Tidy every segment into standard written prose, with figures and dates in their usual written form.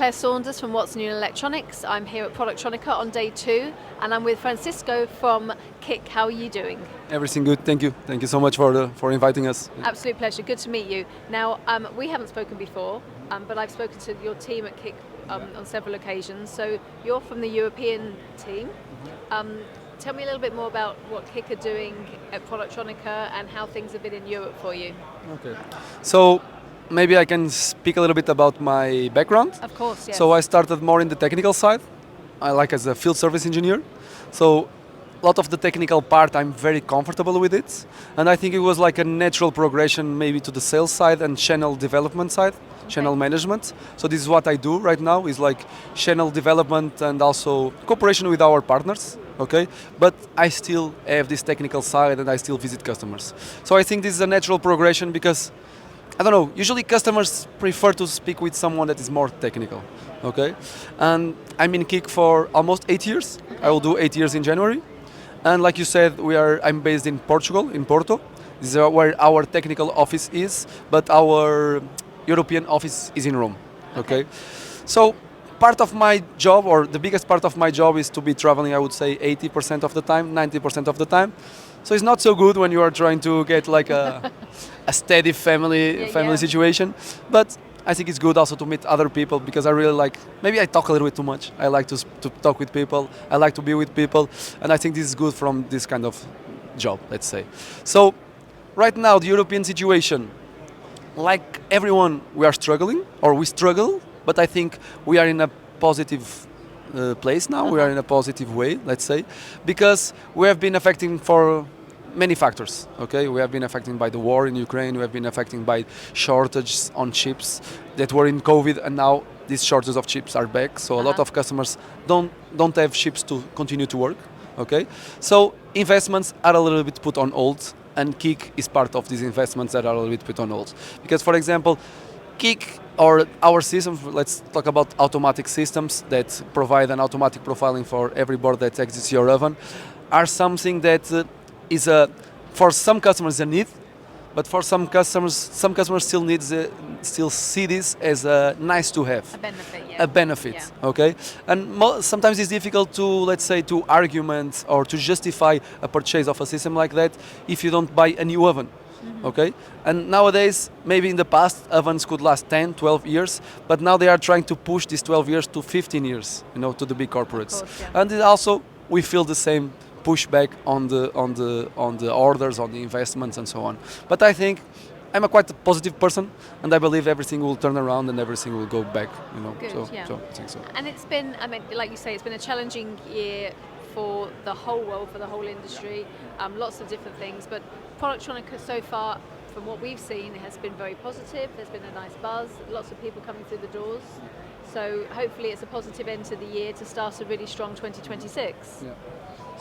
Claire Saunders from What's New in Electronics. I'm here at Productronica on day 2, and I'm with Francisco from KIC. How are you doing? Everything good, thank you. Thank you so much for inviting us. Absolute pleasure, good to meet you. Now, we haven't spoken before, but I've spoken to your team at KIC on several occasions. So you're from the European team. Tell me a little bit more about what KIC are doing at Productronica and how things have been in Europe for you. Okay. So maybe I can speak a little bit about my background. Of course, yes. So I started more in the technical side. I like as a field service engineer. So a lot of the technical part I'm very comfortable with it. And I think it was like a natural progression maybe to the sales side and channel development side, channel management. So this is what I do right now, is like channel development and also cooperation with our partners. Okay, but I still have this technical side and I still visit customers. So I think this is a natural progression because, I don't know, usually customers prefer to speak with someone that is more technical. Okay, and I'm in KIC for almost 8 years. I will do 8 years in January. And like you said, I'm based in Portugal, in Porto. This is where our technical office is, but our European office is in Rome. Okay, so part of my job, or the biggest part of my job, is to be traveling, I would say 80% of the time, 90% of the time. So it's not so good when you are trying to get like a steady family situation. But I think it's good also to meet other people, because I really like, maybe I talk a little bit too much. I like to talk with people. I like to be with people. And I think this is good from this kind of job, let's say. So right now, the European situation, like everyone, we are struggling, or we struggle. But I think we are in a positive place now. We are in a positive way, let's say, because we have been affected for many factors. Okay, we have been affected by the war in Ukraine. We have been affected by shortages on chips that were in COVID, and now these shortages of chips are back. So a lot of customers don't have chips to continue to work. Okay, so investments are a little bit put on hold, and KIC is part of these investments that are a little bit put on hold. Because, for example, KIC, or our systems, let's talk about automatic systems that provide an automatic profiling for every board that exits your oven, are something that is for some customers a need, but for some customers still see this as a nice to have. A benefit, A benefit, okay? And sometimes it's difficult to, let's say, to argument or to justify a purchase of a system like that if you don't buy a new oven. Okay, and nowadays, maybe in the past, ovens could last 10, 12 years, but now they are trying to push these 12 years to 15 years, to the big corporates. Of course, And also, we feel the same pushback on the orders, on the investments, and so on. But I think I'm a quite positive person, and I believe everything will turn around and everything will go back. Good, so I think so. And it's been, I mean, like you say, it's been a challenging year for the whole world, for the whole industry, lots of different things, but Productronica so far, from what we've seen, has been very positive. There's been a nice buzz, lots of people coming through the doors. So hopefully it's a positive end to the year to start a really strong 2026. Yeah.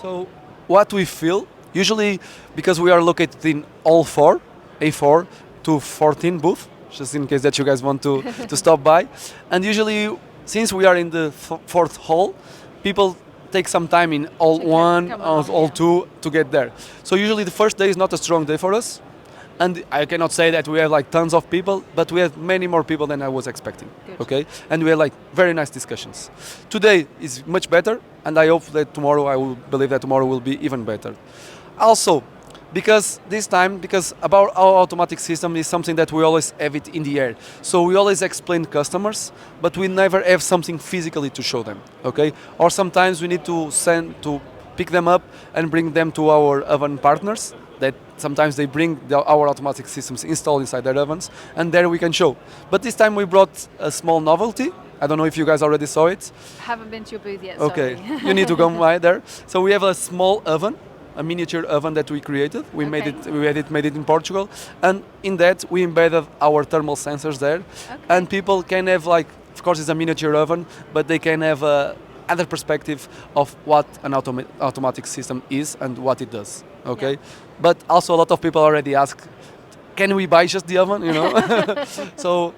So what we feel, usually because we are located in all four, A4 to 14 booth, just in case that you guys want to stop by. And usually, since we are in the fourth hall, people take some time in all one, all two to get there. So usually the first day is not a strong day for us. And I cannot say that we have like tons of people, but we have many more people than I was expecting. Good. Okay, and we had like very nice discussions. Today is much better, and I hope that tomorrow, I will believe that tomorrow will be even better. Also, because about our automatic system is something that we always have it in the air. So we always explain customers, but we never have something physically to show them. Okay, or sometimes we need to pick them up and bring them to our oven partners. That sometimes they bring our automatic systems installed inside their ovens, and there we can show. But this time we brought a small novelty. I don't know if you guys already saw it. Haven't been to your booth yet, okay. Sorry. You need to go by there. So we have a small oven, a miniature oven that we created. We made it in Portugal, and in that we embedded our thermal sensors there. And people can have, like, of course it's a miniature oven, but they can have other perspective of what an automatic system is and what it does. Okay, but also a lot of people already ask, can we buy just the oven? So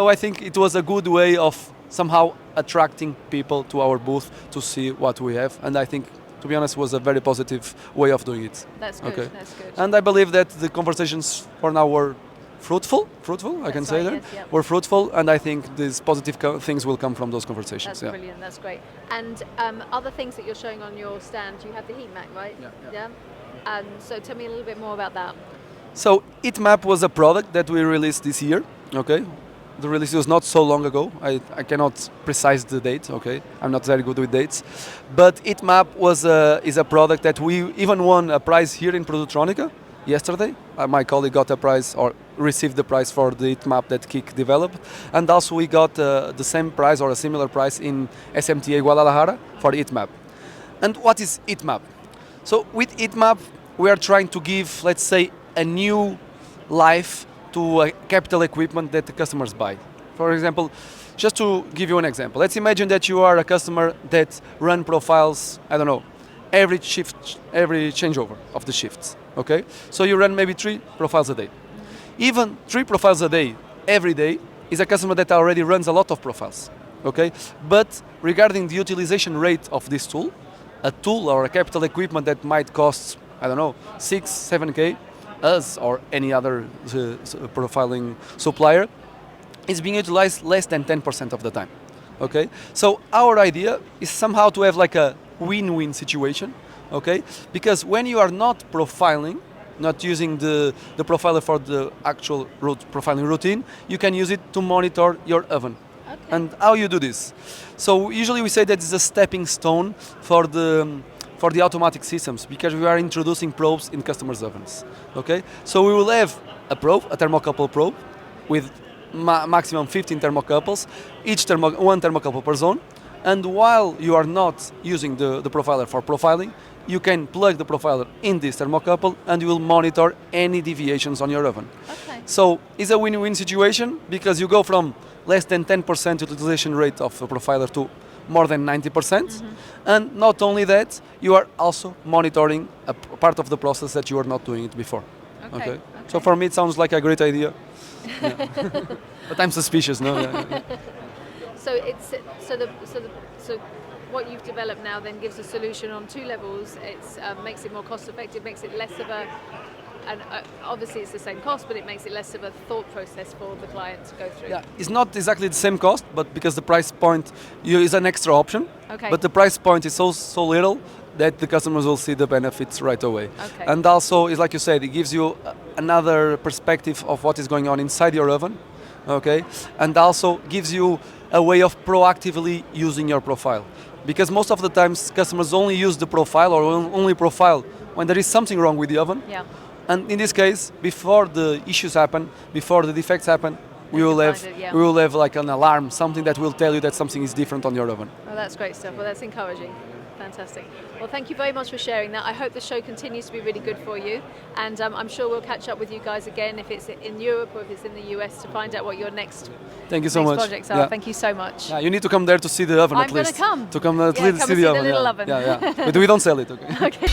I think it was a good way of somehow attracting people to our booth to see what we have, and I think, to be honest, was a very positive way of doing it. That's good. That's good. And I believe that the conversations for now were fruitful, I can say that. Yes, yeah. We're fruitful, and I think these positive things will come from those conversations. That's brilliant. That's great. And other things that you're showing on your stand, you have the heat map, right? Yeah. And so tell me a little bit more about that. So Heatmap was a product that we released this year. Okay, the release was not so long ago. I cannot precise the date. Okay, I'm not very good with dates, but Heatmap is a product that we even won a prize here in Productronica yesterday. My colleague got a prize or received the prize for the Heatmap that KIC developed, and also we got the same prize or a similar prize in SMTA Guadalajara for Heatmap. And what is Heatmap? So with Heatmap, we are trying to give, let's say, a new life to capital equipment that the customers buy. For example, just to give you an example, let's imagine that you are a customer that run profiles, I don't know, every shift, every changeover of the shifts. Okay, so you run maybe 3 profiles a day. Even 3 profiles a day, every day, is a customer that already runs a lot of profiles. Okay, but regarding the utilization rate of this tool, a tool or a capital equipment that might cost, I don't know, 6, 7K, us or any other profiling supplier, is being utilized less than 10% of the time. Okay, so our idea is somehow to have like a win-win situation. Okay, because when you are not profiling, not using the profiler for the actual profiling routine, you can use it to monitor your oven. Okay. And how you do this? So usually we say that it's a stepping stone for the automatic systems, because we are introducing probes in customers' ovens. Okay, so we will have a probe, a thermocouple probe, with maximum 15 thermocouples, one thermocouple per zone. And while you are not using the profiler for profiling, you can plug the profiler in this thermocouple and you will monitor any deviations on your oven. Okay. So it's a win-win situation, because you go from less than 10% utilization rate of a profiler to more than 90%. And not only that, you are also monitoring a part of the process that you were not doing it before. Okay. So for me it sounds like a great idea. Yeah. But I'm suspicious, no? So it's so what you've developed now then gives a solution on 2 levels. It's makes it more cost effective, makes it less of a, and obviously it's the same cost, but it makes it less of a thought process for the client to go through. Yeah, it's not exactly the same cost, but because the price point is an extra option. Okay. But the price point is so little that the customers will see the benefits right away. Okay. And also, it's like you said, it gives you another perspective of what is going on inside your oven. Okay, and also gives you a way of proactively using your profile, because most of the times customers only use the profile or only profile when there is something wrong with the oven. Yeah. And in this case, before the issues happen, before the defects happen, we will have like an alarm, something that will tell you that something is different on your oven. Oh, that's great stuff. Well, that's encouraging. Fantastic. Well, thank you very much for sharing that. I hope the show continues to be really good for you, and I'm sure we'll catch up with you guys again if it's in Europe or if it's in the US to find out what your next projects are. Yeah. Thank you so much. Yeah, you need to come there to see the oven at least. I'm going to come. To come at least see the oven. little oven. Yeah. But we don't sell it. Okay. Okay.